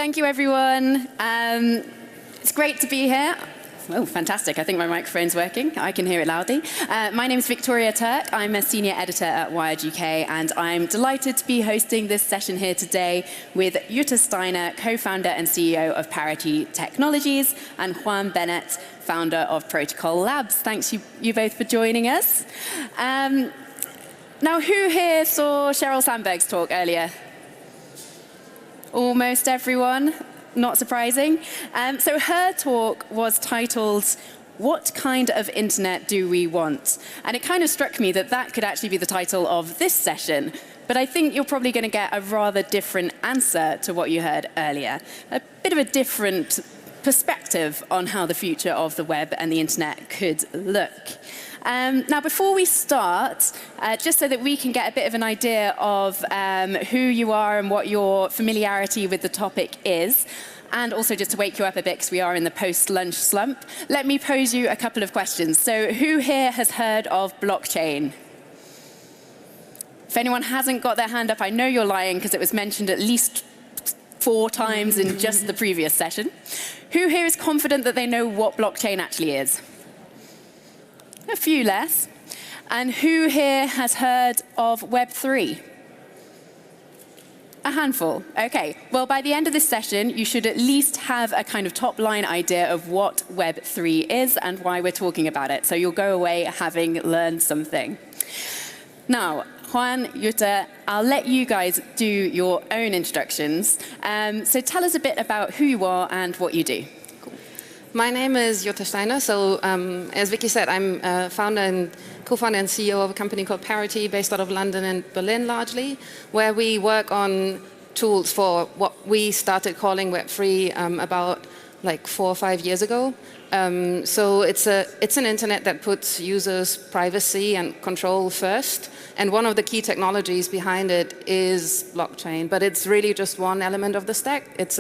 Thank you, everyone. It's great to be here. Oh, fantastic. I think my microphone's working. I can hear it loudly. My name is Viktoria Turk. I'm a senior editor at Wired UK, and I'm delighted to be hosting this session here today with Jutta Steiner, co-founder and CEO of Parity Technologies, and Juan Benet, founder of Protocol Labs. Thanks you both for joining us. Now, who here saw Sheryl Sandberg's talk earlier? Almost everyone. Not surprising. So her talk was titled, "What Kind of Internet Do We Want?" And it kind of struck me that that could actually be the title of this session. But I think you're probably going to get a rather different answer to what you heard earlier. A bit of a different perspective on how the future of the web and the internet could look. Now, before we start, just so that we can get a bit of an idea of who you are and what your familiarity with the topic is, and also just to wake you up a bit because we are in the post-lunch slump, let me pose you a couple of questions. So who here has heard of blockchain? If anyone hasn't got their hand up, I know you're lying because it was mentioned at least 4 times in just the previous session. Who here is confident that they know what blockchain actually is? A few less. And who here has heard of Web3? A handful. Okay. Well, by the end of this session, you should at least have a kind of top-line idea of what Web3 is and why we're talking about it. So you'll go away having learned something. Now, Juan, Jutta, I'll let you guys do your own introductions. So tell us a bit about who you are and what you do. My name is Jutta Steiner. So as Vicky said, I'm founder and co-founder and CEO of a company called Parity, based out of London and Berlin largely, where we work on tools for what we started calling Web3 about like 4 or 5 years ago. So it's an internet that puts users' privacy and control first. And one of the key technologies behind it is blockchain, but it's really just one element of the stack. It's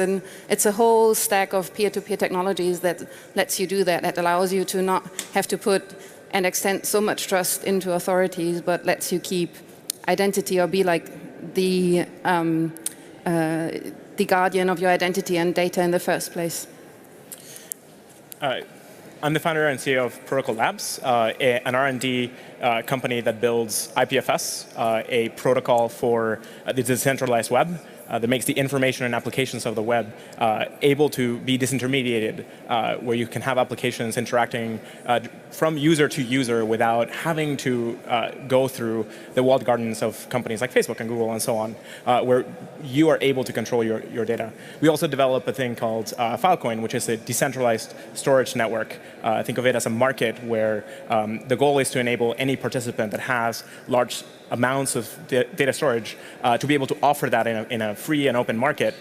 a whole stack of peer-to-peer technologies that lets you do that, that allows you to not have to put and extend so much trust into authorities, but lets you keep identity or be like the guardian of your identity and data in the first place. I'm the founder and CEO of Protocol Labs, an R&D company that builds IPFS, a protocol for the decentralized web that makes the information and applications of the web able to be disintermediated, where you can have applications interacting from user to user without having to go through the walled gardens of companies like Facebook and Google and so on, where you are able to control your data. We also develop a thing called Filecoin, which is a decentralized storage network. Think of it as a market where the goal is to enable any participant that has large amounts of data storage to be able to offer that in a free and open market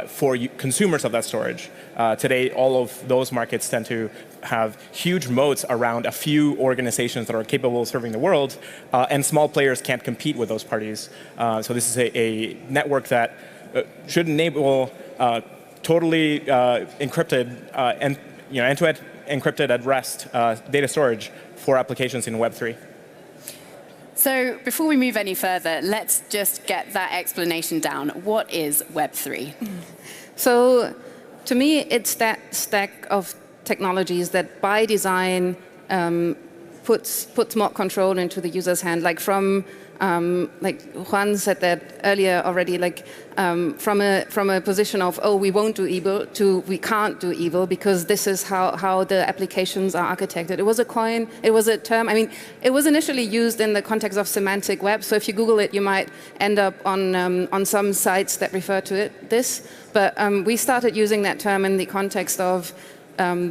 for consumers of that storage. Today, all of those markets tend to have huge moats around a few organizations that are capable of serving the world, and small players can't compete with those parties. So this is a network that should enable totally encrypted and end-to-end encrypted at rest data storage for applications in Web3. So before we move any further, let's just get that explanation down. What is Web3? So to me, it's that stack of technologies that by design puts more control into the user's hand. Like from like Juan said that earlier already, like from a position of, oh, we won't do evil, to we can't do evil because this is how the applications are architected. It was a coin, it was a term. I mean, it was initially used in the context of semantic web. So if you Google it, you might end up on some sites that refer to this. But we started using that term in the context of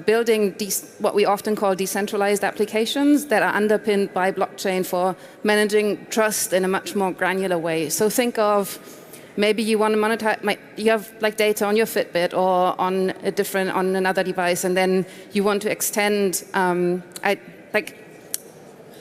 building what we often call decentralized applications that are underpinned by blockchain for managing trust in a much more granular way. So think of maybe you want to monetize, you have like data on your Fitbit or on another device, and then you want to extend,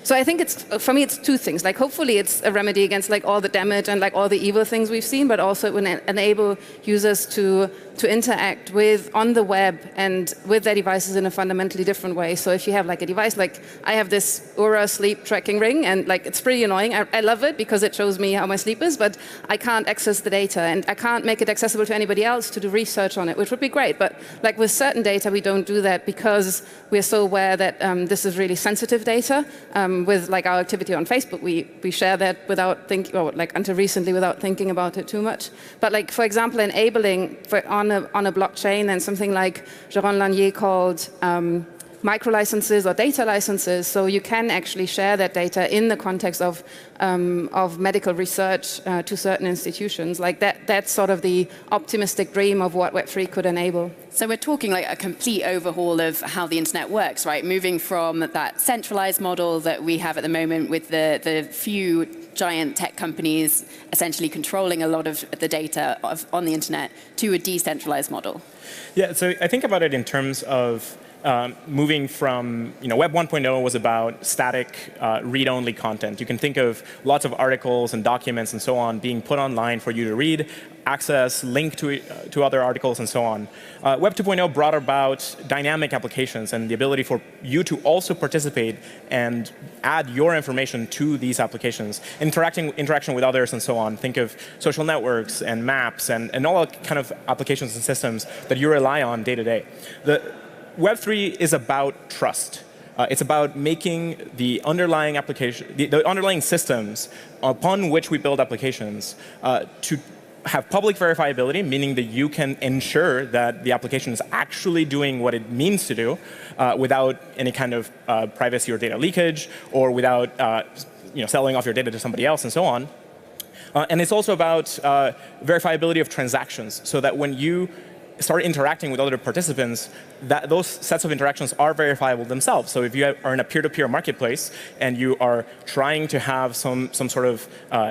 so I think for me, it's 2 things. Like, hopefully, it's a remedy against like all the damage and like all the evil things we've seen, but also it would enable users to to interact with on the web and with their devices in a fundamentally different way. So if you have like a device, like I have this Oura sleep tracking ring, and like it's pretty annoying. I love it because it shows me how my sleep is, but I can't access the data, and I can't make it accessible to anybody else to do research on it, which would be great. But like with certain data, we don't do that because we're so aware that this is really sensitive data. With like our activity on Facebook, we share that without thinking, well, like until recently, without thinking about it too much. But like, for example, enabling on a blockchain and something like Jérôme Lanier called micro-licenses or data licenses, so you can actually share that data in the context of medical research to certain institutions. Like that's sort of the optimistic dream of what Web3 could enable. So we're talking like a complete overhaul of how the internet works, right? Moving from that centralized model that we have at the moment with the few giant tech companies essentially controlling a lot of the data on the internet to a decentralized model. Yeah, so I think about it in terms of moving from, Web 1.0 was about static read-only content. You can think of lots of articles and documents and so on being put online for you to read, access, link to other articles and so on. Web 2.0 brought about dynamic applications and the ability for you to also participate and add your information to these applications, interaction with others and so on. Think of social networks and maps and all kind of applications and systems that you rely on day to day. Web3 is about trust. It's about making the underlying the underlying systems upon which we build applications to have public verifiability, meaning that you can ensure that the application is actually doing what it means to do without any kind of privacy or data leakage, or without selling off your data to somebody else and so on. And it's also about verifiability of transactions, so that when you start interacting with other participants, those sets of interactions are verifiable themselves. So if you are in a peer-to-peer marketplace and you are trying to have some sort of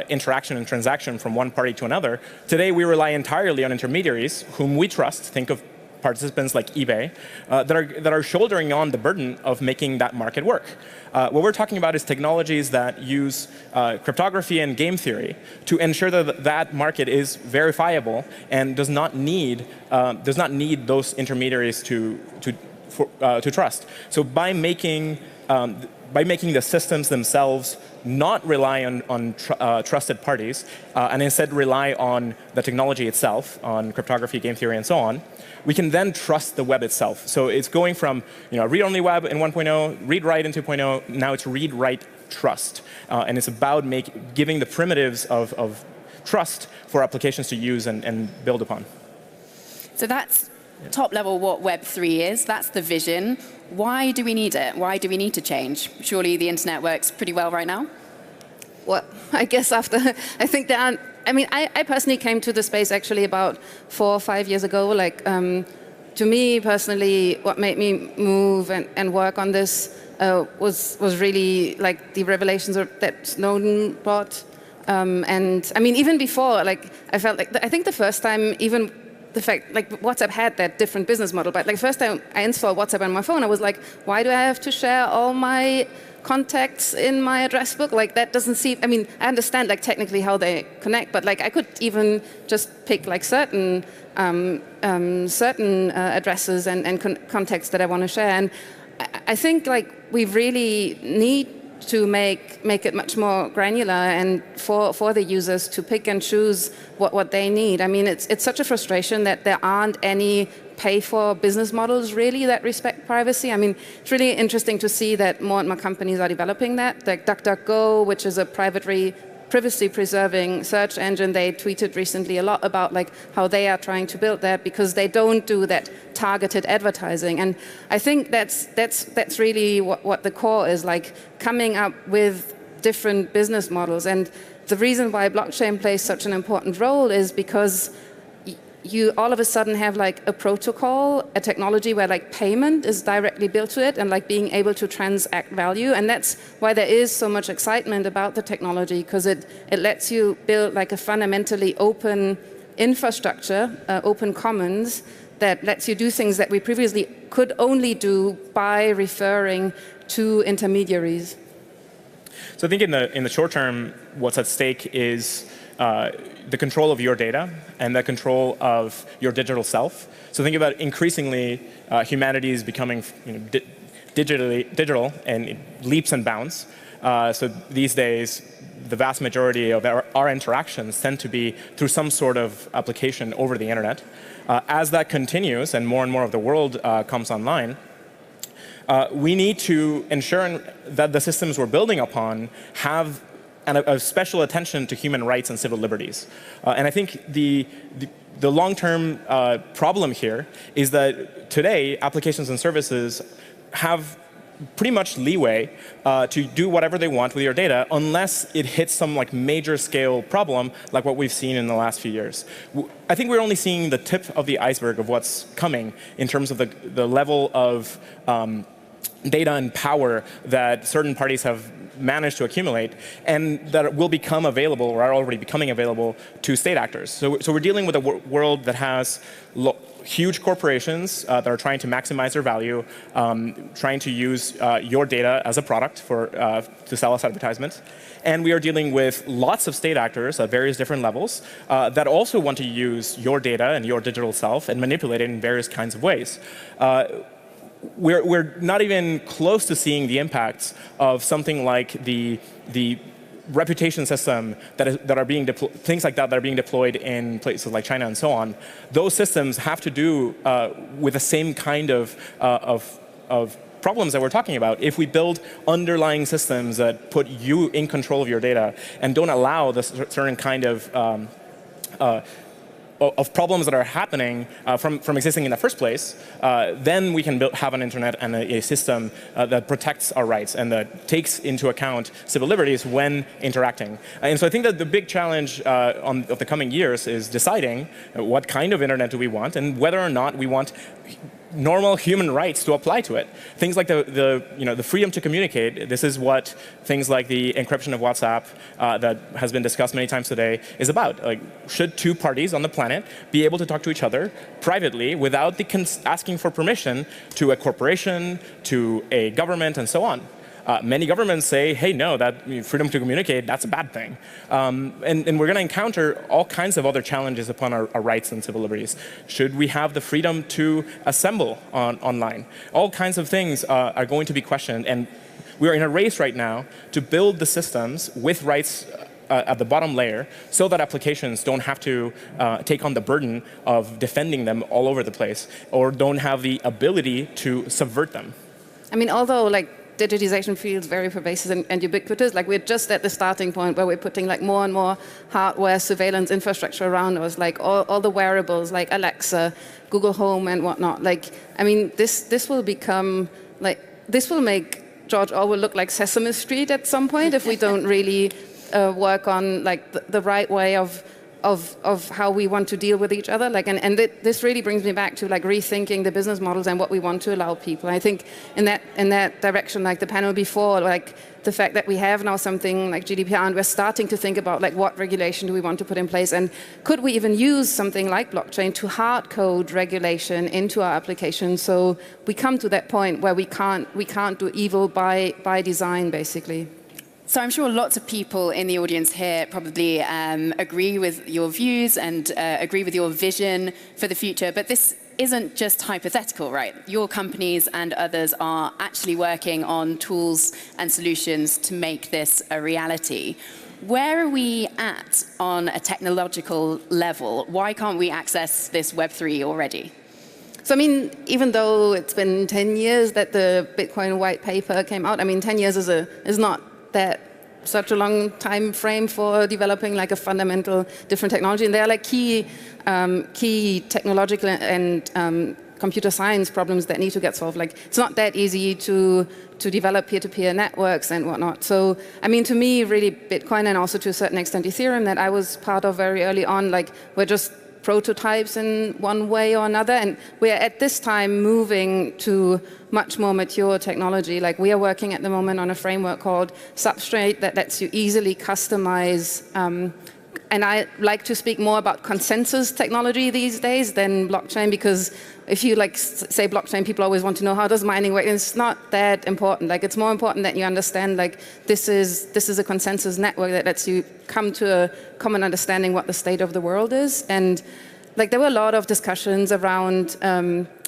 interaction and transaction from one party to another, today we rely entirely on intermediaries whom we trust. Think of participants like eBay that are shouldering on the burden of making that market work. What we're talking about is technologies that use cryptography and game theory to ensure that that market is verifiable and does not need those intermediaries to trust. So by making the systems themselves not rely on trusted parties and instead rely on the technology itself, on cryptography, game theory, and so on, we can then trust the web itself. So it's going from read-only web in 1.0, read-write in 2.0, now it's read-write trust. And it's about giving the primitives of trust for applications to use and build upon. So that's top level what Web3 is. That's the vision. Why do we need it? Why do we need to change? Surely the internet works pretty well right now. Well, I guess I think there aren't. I mean, I personally came to the space actually about 4 or 5 years ago. Like, to me personally, what made me move and work on this was really like the revelations that Snowden brought. And I mean, even before, like, I felt like I think the first time even. The fact, like, WhatsApp had that different business model, but like first time I installed WhatsApp on my phone, I was like, why do I have to share all my contacts in my address book? Like, that doesn't seem, I mean, I understand like technically how they connect, but like I could even just pick like certain addresses and contacts that I want to share. And I think like we really need to make it much more granular and for the users to pick and choose what they need. I mean, it's such a frustration that there aren't any pay-for business models really that respect privacy. I mean, it's really interesting to see that more and more companies are developing that. Like DuckDuckGo, which is a privacy-preserving search engine, they tweeted recently a lot about like how they are trying to build that because they don't do that targeted advertising. And I think that's really what the core is, like coming up with different business models. And the reason why blockchain plays such an important role is because you all of a sudden have like a protocol, a technology where like payment is directly built to it and like being able to transact value. And that's why there is so much excitement about the technology, because it lets you build like a fundamentally open infrastructure, open commons, that lets you do things that we previously could only do by referring to intermediaries. So I think in the short term, what's at stake is the control of your data and the control of your digital self. So think about increasingly humanity is becoming digital and leaps and bounds. So these days, the vast majority of our interactions tend to be through some sort of application over the internet. As that continues and more of the world comes online, we need to ensure that the systems we're building upon have a special attention to human rights and civil liberties. And I think the long-term problem here is that today, applications and services have pretty much leeway to do whatever they want with your data unless it hits some major scale problem like what we've seen in the last few years. I think we're only seeing the tip of the iceberg of what's coming in terms of the level of data and power that certain parties have managed to accumulate and that will become available or are already becoming available to state actors. So we're dealing with a world that has huge corporations that are trying to maximize their value, trying to use your data as a product to sell us advertisements. And we are dealing with lots of state actors at various different levels that also want to use your data and your digital self and manipulate it in various kinds of ways. We're not even close to seeing the impacts of something like the reputation system that are being deployed, things like that are being deployed in places like China and so on. Those systems have to do with the same kind of problems that we're talking about. If we build underlying systems that put you in control of your data and don't allow the certain kind of problems that are happening from existing in the first place, then we can have an internet and a system that protects our rights and that takes into account civil liberties when interacting. And so I think that the big challenge of the coming years is deciding what kind of internet do we want and whether or not we want normal human rights to apply to it. Things like the freedom to communicate. This is what things like the encryption of WhatsApp that has been discussed many times today is about. Should two parties on the planet be able to talk to each other privately without asking for permission to a corporation, to a government, and so on? Many governments say, hey, no, that freedom to communicate, that's a bad thing. And we're going to encounter all kinds of other challenges upon our rights and civil liberties. Should we have the freedom to assemble online? All kinds of things are going to be questioned. And we are in a race right now to build the systems with rights at the bottom layer so that applications don't have to take on the burden of defending them all over the place or don't have the ability to subvert them. I mean, although digitization feels very pervasive and ubiquitous. We're just at the starting point where we're putting more and more hardware surveillance infrastructure around us, all the wearables like Alexa, Google Home, and whatnot. I mean, this will become this will make George Orwell look like Sesame Street at some point if we don't really work on the right way of how we want to deal with each other. This really brings me back to rethinking the business models and what we want to allow people. I think in that direction, the panel before, the fact that we have now something like GDPR and we're starting to think about what regulation do we want to put in place, and could we even use something like blockchain to hard code regulation into our application so we come to that point where we can't do evil by design, basically. So I'm sure lots of people in the audience here probably agree with your views and agree with your vision for the future, but this isn't just hypothetical, right? Your companies and others are actually working on tools and solutions to make this a reality. Where are we at on a technological level? Why can't we access this Web3 already? So, I mean, even though it's been 10 years that the Bitcoin white paper came out, I mean, 10 years is not that such a long time frame for developing a fundamental different technology. And there are key technological and computer science problems that need to get solved. It's not that easy to develop peer-to-peer networks and whatnot. So, I mean, to me, really, Bitcoin and also to a certain extent Ethereum that I was part of very early on, we're just prototypes in one way or another, and we're at this time moving to much more mature technology. We are working at the moment on a framework called Substrate that lets you easily customize I like to speak more about consensus technology these days than blockchain, because if you say blockchain, people always want to know how does mining work. And it's not that important. Like, it's more important that you understand, like, this is a consensus network that lets you come to a common understanding what the state of the world is. And like, there were a lot of discussions around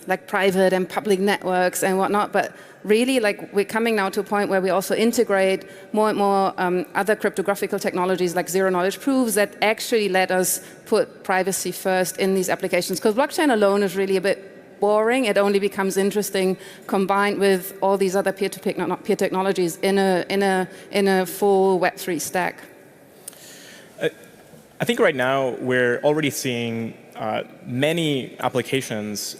like private and public networks and whatnot, but really, like, we're coming now to a point where we also integrate more and more other cryptographical technologies like zero-knowledge proofs that actually let us put privacy first in these applications. Because blockchain alone is really a bit boring. It only becomes interesting combined with all these other peer-to-peer technologies in a full Web3 stack. I think right now we're already seeing many applications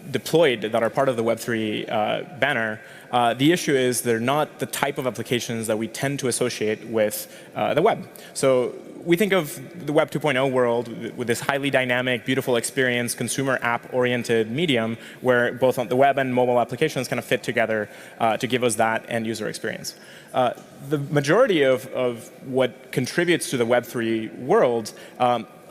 deployed that are part of the Web3 banner. The issue is they're not the type of applications that we tend to associate with the web. So we think of the Web 2.0 world with this highly dynamic, beautiful experience, consumer app-oriented medium where both on the web and mobile applications kind of fit together to give us that end-user experience. The majority of what contributes to the Web3 world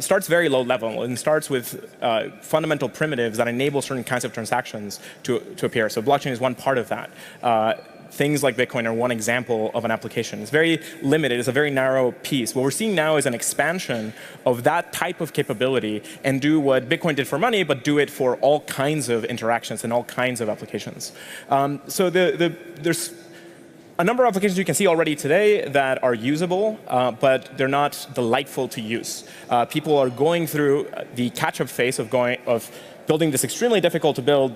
starts very low level and starts with fundamental primitives that enable certain kinds of transactions to appear. So blockchain is one part of that. Things like Bitcoin are one example of an application. It's very limited. It's a very narrow piece. What we're seeing now is an expansion of that type of capability and do what Bitcoin did for money, but do it for all kinds of interactions and all kinds of applications. So there's a number of applications you can see already today that are usable, but they're not delightful to use. People are going through the catch-up phase of building this extremely difficult to build,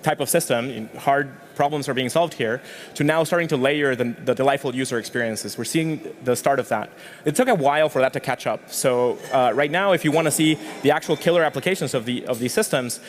type of system. Hard problems are being solved here, to now starting to layer the delightful user experiences. We're seeing the start of that. It took a while for that to catch up. So right now, if you want to see the actual killer applications of these systems,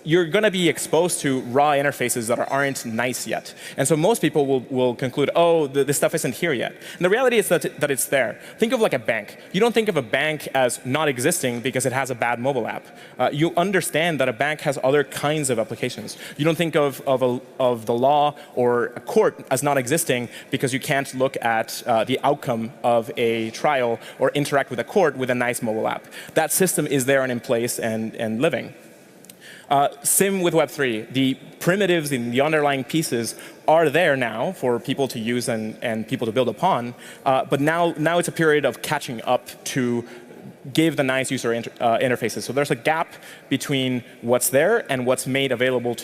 you're going to be exposed to raw interfaces that aren't nice yet. And so most people will conclude, oh, this stuff isn't here yet. And the reality is that it's there. Think of like a bank. You don't think of a bank as not existing because it has a bad mobile app. You understand that a bank has other kinds of applications. You don't think of the law or a court as not existing because you can't look at the outcome of a trial or interact with a court with a nice mobile app. That system is there and in place and living. Same with Web3. The primitives in the underlying pieces are there now for people to use and people to build upon. But now it's a period of catching up to give the nice user interfaces. So there's a gap between what's there and what's made available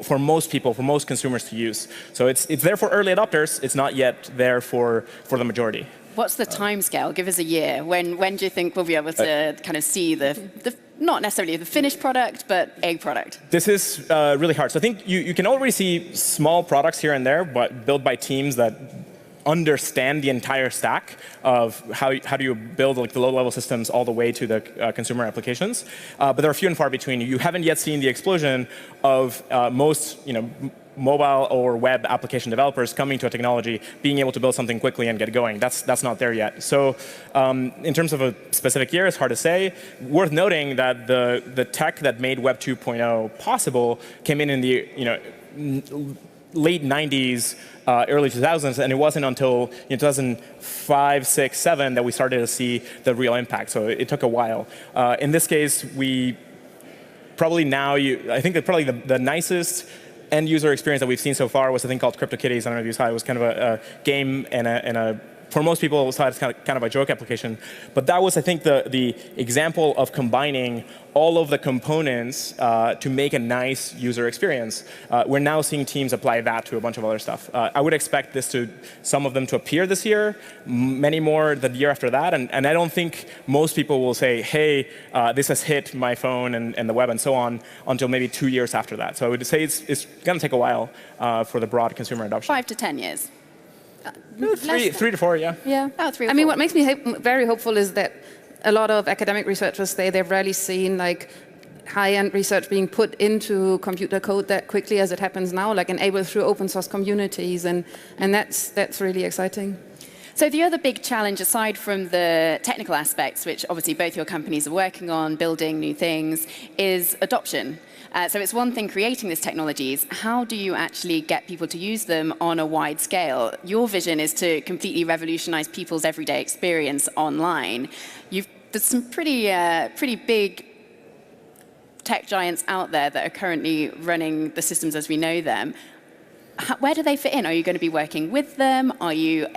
for most people, for most consumers to use. So it's there for early adopters. It's not yet there for the majority. What's the timescale? Give us a year. When do you think we'll be able to kind of see the not necessarily the finished product, but a product? This is really hard. So I think you can already see small products here and there, but built by teams that understand the entire stack of how do you build like the low-level systems all the way to the consumer applications. But there are few and far between. You haven't yet seen the explosion of most mobile or web application developers coming to a technology, being able to build something quickly and get going. That's not there yet. So in terms of a specific year, it's hard to say. Worth noting that the tech that made Web 2.0 possible came in the late 90s, early 2000s, and it wasn't until 2005, 6, 7 that we started to see the real impact. So it took a while. In this case, we probably now, I think that probably the nicest end user experience that we've seen so far was a thing called CryptoKitties. I don't know if you saw it. It was kind of a game and a for most people, it's kind of a joke application. But that was, I think, the example of combining all of the components to make a nice user experience. We're now seeing teams apply that to a bunch of other stuff. I would expect some of them to appear this year, many more the year after that. And I don't think most people will say, hey, this has hit my phone and the web and so on until maybe 2 years after that. So I would say it's going to take a while for the broad consumer adoption. 5 to 10 years. 3 to 4, yeah. Yeah. Oh, 3 or 4. I mean, what makes me very hopeful is that a lot of academic researchers say they've rarely seen like high-end research being put into computer code that quickly as it happens now, like enabled through open source communities, and that's really exciting. So the other big challenge, aside from the technical aspects, which obviously both your companies are working on, building new things, is adoption. So it's one thing creating these technologies. How do you actually get people to use them on a wide scale? Your vision is to completely revolutionize people's everyday experience online. There's some pretty big tech giants out there that are currently running the systems as we know them. Where do they fit in? Are you going to be working with them? Are you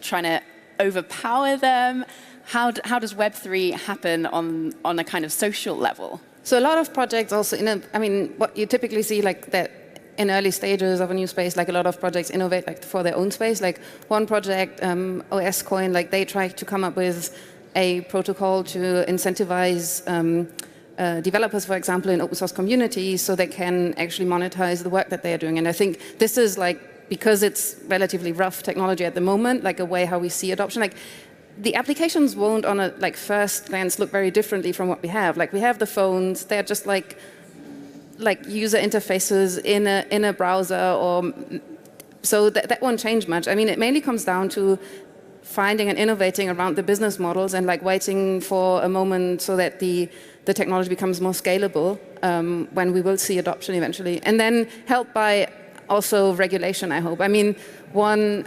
trying to overpower them? How does Web3 happen on a kind of social level? So a lot of projects also, what you typically see like that in early stages of a new space, like a lot of projects innovate like for their own space. Like one project, OSCoin, like they try to come up with a protocol to incentivize developers, for example, in open source communities, so they can actually monetize the work that they are doing. And I think this is like, because it's relatively rough technology at the moment, like a way how we see adoption. Like the applications won't on a first glance look very differently from what we have. Like we have the phones, they're just like user interfaces in a browser, or so that won't change much. I mean, it mainly comes down to finding and innovating around the business models and like waiting for a moment so that the technology becomes more scalable when we will see adoption eventually. And then helped by also regulation, I hope. I mean, one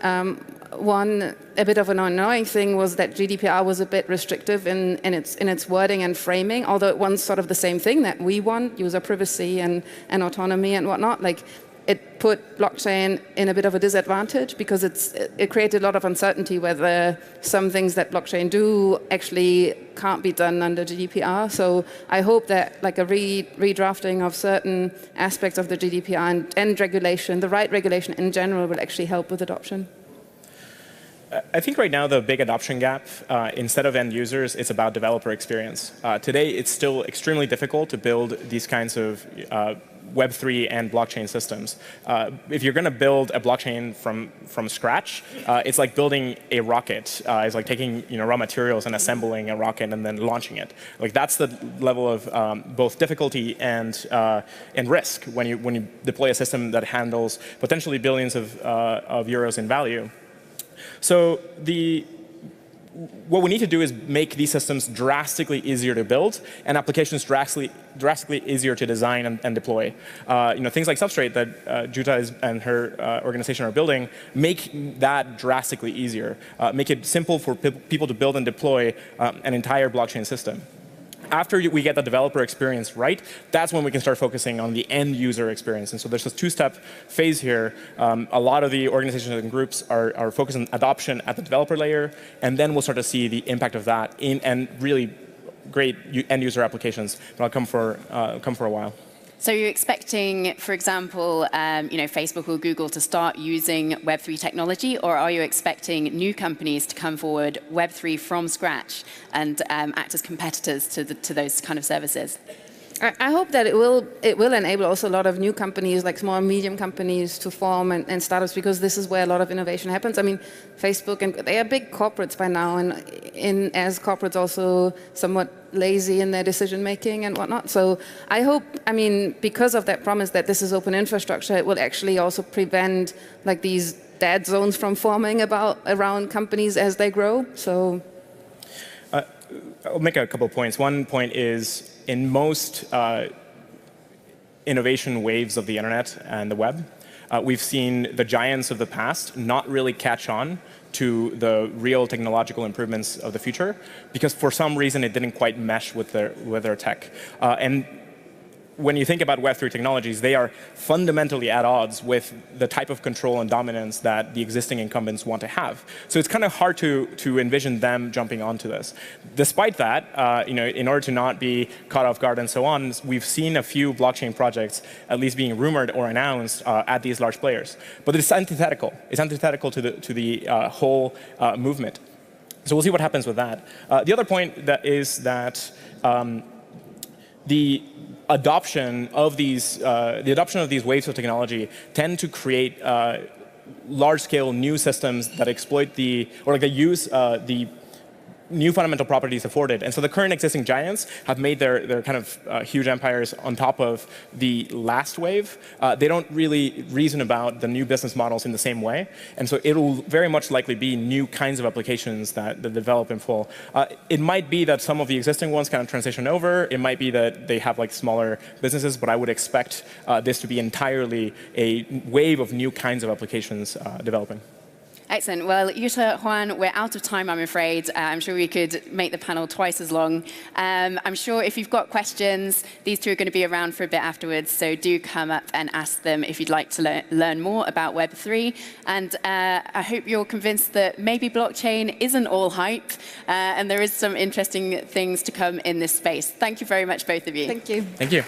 a bit of an annoying thing was that GDPR was a bit restrictive in its wording and framing, although it wants sort of the same thing that we want, user privacy and autonomy and whatnot. Like, it put blockchain in a bit of a disadvantage because it created a lot of uncertainty whether some things that blockchain do actually can't be done under GDPR. So I hope that like a redrafting of certain aspects of the GDPR and regulation, the right regulation in general, will actually help with adoption. I think right now the big adoption gap, instead of end users, it's about developer experience. Today, it's still extremely difficult to build these kinds of Web3 and blockchain systems. If you're going to build a blockchain from scratch, it's like building a rocket. It's like taking raw materials and assembling a rocket and then launching it. Like that's the level of both difficulty and risk when you deploy a system that handles potentially billions of euros in value. So what we need to do is make these systems drastically easier to build and applications drastically easier to design and deploy. Things like Substrate that Jutta and her organization are building make that drastically easier. Make it simple for people to build and deploy an entire blockchain system. After we get the developer experience right, that's when we can start focusing on the end user experience. And so there's this two-step phase here. A lot of the organizations and groups are focused on adoption at the developer layer, and then we'll start to see the impact of that and really great end user applications that'll come for a while. So you're expecting, for example, Facebook or Google to start using Web3 technology, or are you expecting new companies to come forward Web3 from scratch and act as competitors to those kind of services? I hope that it will enable also a lot of new companies, like small and medium companies, to form and startups, because this is where a lot of innovation happens. I mean, Facebook, and they are big corporates by now, and as corporates also somewhat lazy in their decision making and whatnot. So I hope, because of that promise that this is open infrastructure, it will actually also prevent like these dead zones from forming around companies as they grow. So I'll make a couple of points. One point is, in most innovation waves of the internet and the web, we've seen the giants of the past not really catch on to the real technological improvements of the future, because for some reason it didn't quite mesh with their tech. And when you think about Web3 technologies, they are fundamentally at odds with the type of control and dominance that the existing incumbents want to have. So it's kind of hard to envision them jumping onto this. Despite that, in order to not be caught off guard and so on, we've seen a few blockchain projects at least being rumored or announced at these large players. But it's antithetical. It's antithetical to the whole movement. So we'll see what happens with that. The other point is that the adoption of these waves of technology tend to create large-scale new systems that exploit they use the new fundamental properties afforded. And so the current existing giants have made their kind of huge empires on top of the last wave. They don't really reason about the new business models in the same way. And so it will very much likely be new kinds of applications that develop in full. It might be that some of the existing ones kind of transition over. It might be that they have like smaller businesses, but I would expect this to be entirely a wave of new kinds of applications developing. Excellent. Well, Jutta, Juan, we're out of time, I'm afraid. I'm sure we could make the panel twice as long. I'm sure if you've got questions, these two are going to be around for a bit afterwards, so do come up and ask them if you'd like to learn more about Web3. And I hope you're convinced that maybe blockchain isn't all hype, and there is some interesting things to come in this space. Thank you very much, both of you. Thank you. Thank you.